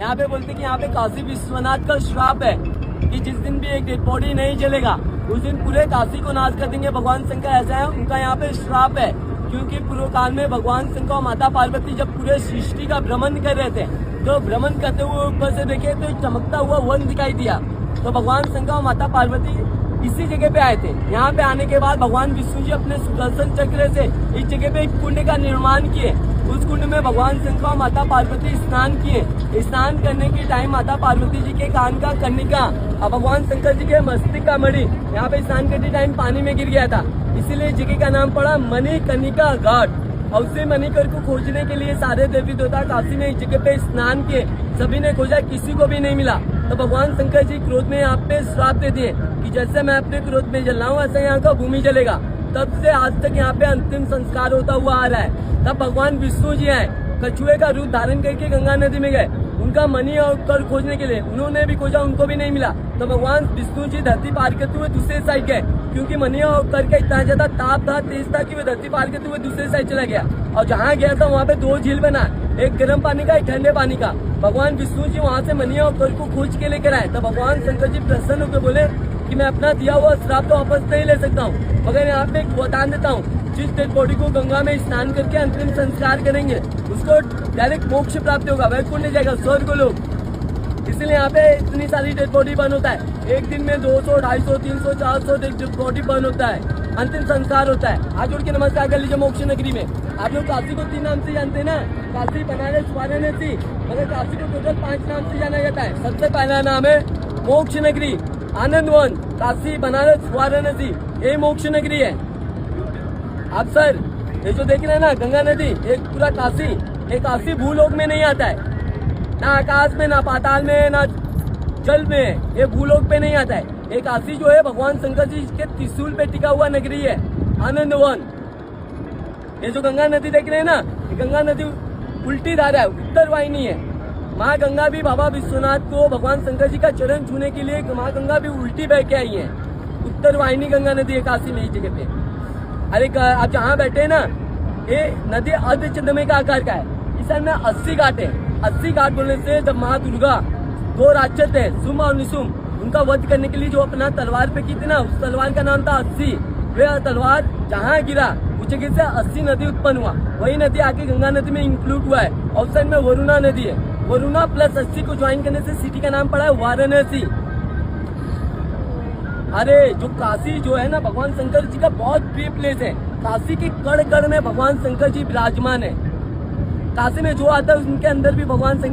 यहाँ पे बोलते कि यहाँ पे काशी विश्वनाथ का श्राप है कि जिस दिन भी एक डेड बॉडी नहीं जलेगा उस दिन पूरे काशी को नाश कर देंगे। भगवान शंकर ऐसा है, उनका यहाँ पे श्राप है, क्योंकि पूर्व काल में भगवान शंकर और माता पार्वती जब पूरे सृष्टि का भ्रमण कर रहे थे तो भ्रमण करते हुए ऊपर से देखे तो एक चमकता हुआ वन दिखाई दिया। तो भगवान शंकर और माता पार्वती इसी जगह पे आए थे। यहाँ पे आने के बाद भगवान विष्णु जी अपने सुदर्शन चक्र से इस जगह पे एक कुंड का निर्माण किए। उस कुंड में भगवान शंकर और माता पार्वती स्नान किए। स्नान करने के टाइम माता पार्वती जी के कान का कनिका और भगवान शंकर जी के मस्तिष्क का मणि यहाँ पे स्नान करते टाइम पानी में गिर गया था, इसीलिए जगह का नाम पड़ा मणिकर्णिका घाट। और उसी मणिकर को खोजने के लिए सारे देवी देवता काशी में इस जगह पे स्नान किए। सभी ने खोजा, किसी को भी नहीं मिला। तो भगवान शंकर जी क्रोध में यहाँ पे श्राप दे दिए कि जैसे मैं अपने क्रोध में जल रहा हूँ ऐसे यहाँ का भूमि जलेगा। तब से आज तक यहाँ पे अंतिम संस्कार होता हुआ आ रहा है। तब भगवान विष्णु जी आए, कछुए का रूप धारण करके गंगा नदी में गए उनका मणि और कर खोजने के लिए। उन्होंने भी खोजा, उनको भी नहीं मिला। तो भगवान विष्णु जी धरती पार करते हुए दूसरे साइड गए, क्योंकि मणि और कर का इतना ज्यादा ताप था, तेज था कि वो धरती पार करते हुए दूसरे साइड चला गया। और जहाँ गया था वहाँ पे दो झील बना, एक गर्म पानी का, एक ठंडे पानी का। भगवान विष्णु जी वहाँ से मणि और कर को खोज के लेकर आए। तो भगवान शंकर जी प्रसन्न होकर बोले कि मैं अपना दिया हुआ श्राप तो वापस नहीं ले सकता हूँ, मगर यहाँ पे एक वरदान देता हूँ, जिस डेड बॉडी को गंगा में स्नान करके अंतिम संस्कार करेंगे उसको डायरेक्ट मोक्ष प्राप्त होगा, वैकुंठ जाएगा, स्वर्ग लोग। इसलिए यहाँ पे इतनी सारी डेड बॉडी बर्न होता है। एक दिन में 200, 250, 300, 400 डेड बॉडी बर्न होता है, अंतिम संस्कार होता है। आज जोड़ के नमस्कार कर लीजिए मोक्ष नगरी में। आप लोग काशी को 3 नाम से जानते हैं ना, काशी, बनारस, वाराणसी, मगर काशी को टोटल 5 नाम से जाना जाता है। सबसे पहला नाम है मोक्ष नगरी, आनंद वन। काशी, बनारस, वाराणसी ये मोक्ष नगरी है। आप सर ये जो देख रहे हैं ना गंगा नदी, एक पूरा काशी, ये काशी भूलोक में नहीं आता है, ना आकाश में, ना पाताल में, ना जल में, ये भूलोक पे नहीं आता है। ये काशी जो है भगवान शंकर जी के त्रिशूल पे टिका हुआ नगरी है, आनंद वन। ये जो गंगा नदी देख रहे हैं ना, ये गंगा नदी उल्टी धारा है, उत्तर वाहिनी है। माँ गंगा भी बाबा विश्वनाथ को भगवान शंकर जी का चरण छूने के लिए माँ गंगा भी उल्टी बह के आई है। उत्तर वाहिनी गंगा नदी है काशी में, इस जगह पे। अरे आप जहाँ बैठे हैं ना, ये नदी अर्धचंद्रमे का आकार का है। इस साइड में 80 घाट है। 80 घाट बोलने से जब माँ दुर्गा 2 राक्षस थे, शुंभ और निशुंभ, उनका वध करने के लिए जो अपना तलवार पे की थी ना, उस तलवार का नाम था 80। वह तलवार जहाँ गिरा उस जगह से 80 नदी उत्पन्न हुआ। वही नदी आके गंगा नदी में इंक्लूड हुआ है। और साइड में वरुणा नदी है। वरुणा प्लस 80 को ज्वाइन करने से सिटी का नाम पड़ा है वाराणसी। अरे जो काशी जो है ना, भगवान शंकर जी का बहुत प्रिय प्लेस है। काशी के कण कण में भगवान शंकर जी विराजमान है। काशी में जो आता है उनके अंदर भी भगवान शंकर